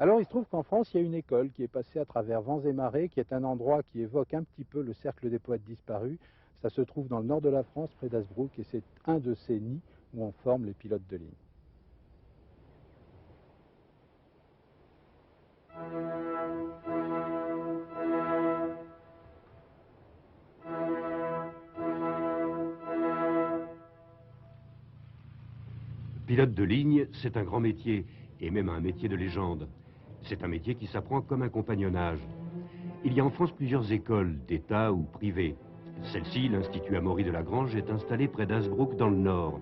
Alors il se trouve qu'en France, il y a une école qui est passée à travers vents et marées, qui est un endroit qui évoque un petit peu le cercle des poètes disparus. Ça se trouve dans le nord de la France, près d'Hazebrouck, et c'est un de ces nids où on forme les pilotes de ligne. Pilote de ligne, c'est un grand métier, et même un métier de légende. C'est un métier qui s'apprend comme un compagnonnage. Il y a en France plusieurs écoles, d'État ou privées. Celle-ci, l'Institut Amaury de Lagrange, est installée près d'Hazebrouck dans le Nord.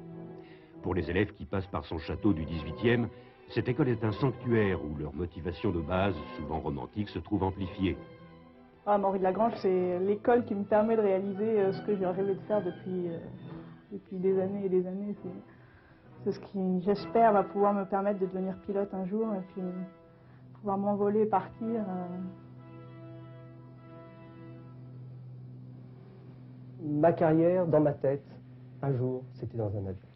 Pour les élèves qui passent par son château du XVIIIe, cette école est un sanctuaire où leur motivation de base, souvent romantique, se trouve amplifiée. Amaury de Lagrange, c'est l'école qui me permet de réaliser ce que j'ai rêvé de faire depuis des années et des années. C'est ce qui, j'espère, va pouvoir me permettre de devenir pilote un jour et puis pouvoir m'envoler et partir. Ma carrière, dans ma tête, un jour, c'était dans un avion.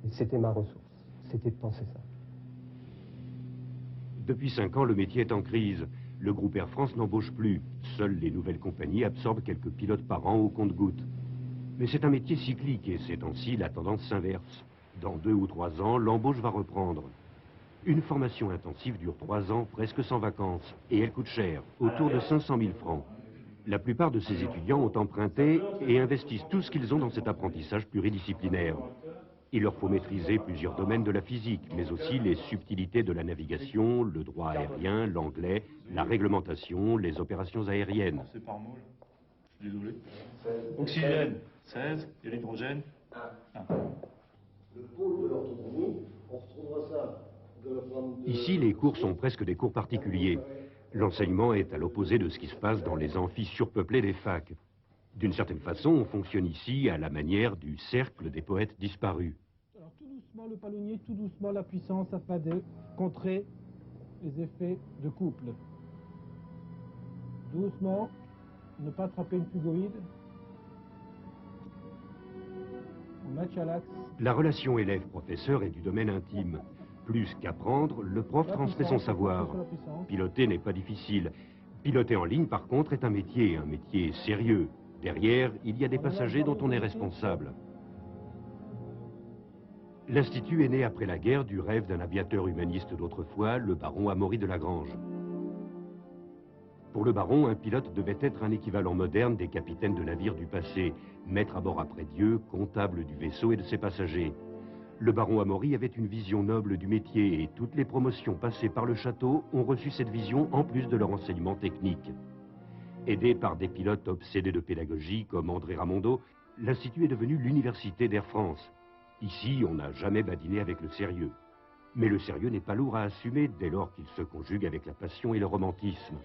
Et c'était ma ressource, c'était de penser ça. Depuis 5 ans, le métier est en crise. Le groupe Air France n'embauche plus. Seules les nouvelles compagnies absorbent quelques pilotes par an au compte-gouttes. Mais c'est un métier cyclique et ces temps-ci, la tendance s'inverse. Dans 2 ou 3 ans, l'embauche va reprendre. Une formation intensive dure 3 ans, presque sans vacances, et elle coûte cher, autour de 500 000 francs. La plupart de ces étudiants ont emprunté et investissent tout ce qu'ils ont dans cet apprentissage pluridisciplinaire. Il leur faut maîtriser plusieurs domaines de la physique, mais aussi les subtilités de la navigation, le droit aérien, l'anglais, la réglementation, les opérations aériennes. C'est par mot, là. Je suis désolé. Oxygène, 16, et l'hydrogène, 1. Le pôle de l'orthonomie, on retrouvera ça de la forme de... Ici, les cours sont presque des cours particuliers. L'enseignement est à l'opposé de ce qui se passe dans les amphis surpeuplés des facs. D'une certaine façon, on fonctionne ici à la manière du cercle des poètes disparus. Alors tout doucement le palonnier, tout doucement la puissance afin de contrer les effets de couple. Doucement, ne pas attraper une fugoïde. On match à l'axe. La relation élève-professeur est du domaine intime. Plus qu'apprendre, le prof transmet son savoir. Piloter n'est pas difficile. Piloter en ligne, par contre, est un métier sérieux. Derrière, il y a des passagers dont on est responsable. L'Institut est né après la guerre du rêve d'un aviateur humaniste d'autrefois, le baron Amaury de Lagrange. Pour le baron, un pilote devait être un équivalent moderne des capitaines de navires du passé, maître à bord après Dieu, comptable du vaisseau et de ses passagers. Le baron Amaury avait une vision noble du métier et toutes les promotions passées par le château ont reçu cette vision en plus de leur enseignement technique. Aidé par des pilotes obsédés de pédagogie comme André Ramondo, l'Institut est devenu l'université d'Air France. Ici, on n'a jamais badiné avec le sérieux. Mais le sérieux n'est pas lourd à assumer dès lors qu'il se conjugue avec la passion et le romantisme.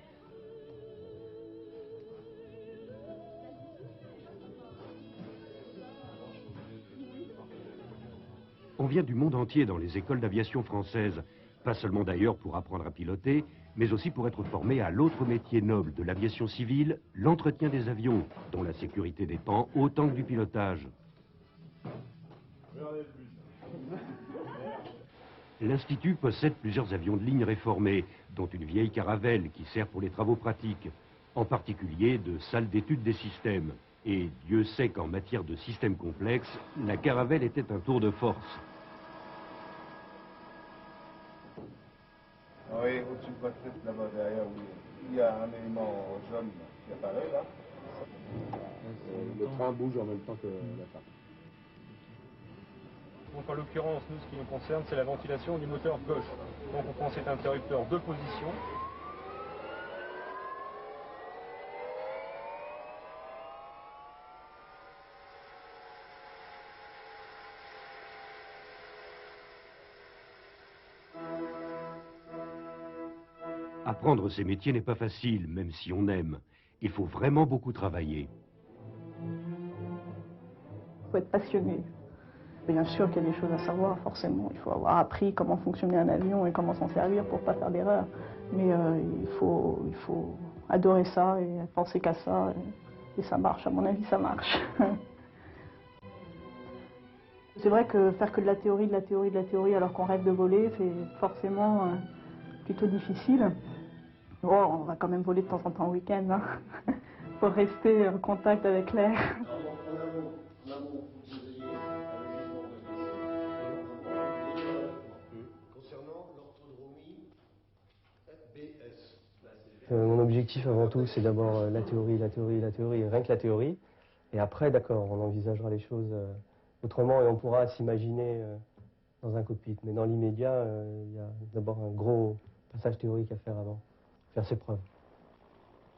On vient du monde entier dans les écoles d'aviation françaises, pas seulement d'ailleurs pour apprendre à piloter, mais aussi pour être formé à l'autre métier noble de l'aviation civile, l'entretien des avions, dont la sécurité dépend autant que du pilotage. L'Institut possède plusieurs avions de ligne réformés, dont une vieille Caravelle qui sert pour les travaux pratiques, en particulier de salle d'études des systèmes. Et Dieu sait qu'en matière de systèmes complexes, la Caravelle était un tour de force. Oui, au-dessus de votre tête, là-bas, derrière, oui. Il y a un élément jaune qui apparaît, là. Le train bouge en même temps que la femme. Donc en l'occurrence, nous, ce qui nous concerne, c'est la ventilation du moteur gauche. Donc on prend cet interrupteur de position. Apprendre ces métiers n'est pas facile, même si on aime. Il faut vraiment beaucoup travailler. Il faut être passionné. Bien sûr qu'il y a des choses à savoir, forcément. Il faut avoir appris comment fonctionnait un avion et comment s'en servir pour ne pas faire d'erreur. Mais il faut adorer ça et penser qu'à ça. Et ça marche, à mon avis, ça marche. C'est vrai que faire que de la théorie, alors qu'on rêve de voler, c'est forcément plutôt difficile. Bon, on va quand même voler de temps en temps au week-end, hein, pour rester en contact avec l'air. Mon objectif avant tout, c'est d'abord la théorie, rien que la théorie. Et après, d'accord, on envisagera les choses autrement et on pourra s'imaginer dans un cockpit. Mais dans l'immédiat, il y a d'abord un gros passage théorique à faire avant, faire ses preuves.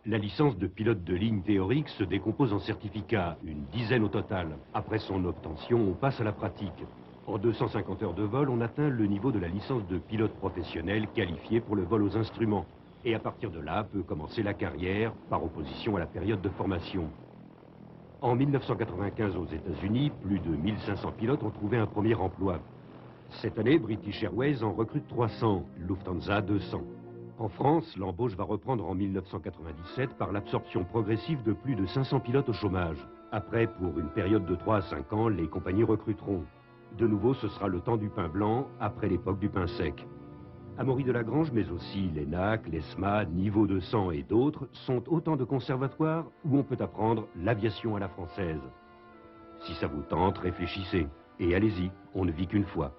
La licence de pilote de ligne théorique se décompose en certificats, une dizaine au total. Après son obtention, on passe à la pratique. En 250 heures de vol, on atteint le niveau de la licence de pilote professionnel qualifié pour le vol aux instruments. Et à partir de là, peut commencer la carrière, par opposition à la période de formation. En 1995, aux États-Unis, plus de 1500 pilotes ont trouvé un premier emploi. Cette année, British Airways en recrute 300, Lufthansa 200. En France, l'embauche va reprendre en 1997 par l'absorption progressive de plus de 500 pilotes au chômage. Après, pour une période de 3 à 5 ans, les compagnies recruteront. De nouveau, ce sera le temps du pain blanc, après l'époque du pain sec. Amaury Delagrange, mais aussi l'ENAC, l'ESMA, Niveau 200 et d'autres sont autant de conservatoires où on peut apprendre l'aviation à la française. Si ça vous tente, réfléchissez. Et allez-y, on ne vit qu'une fois.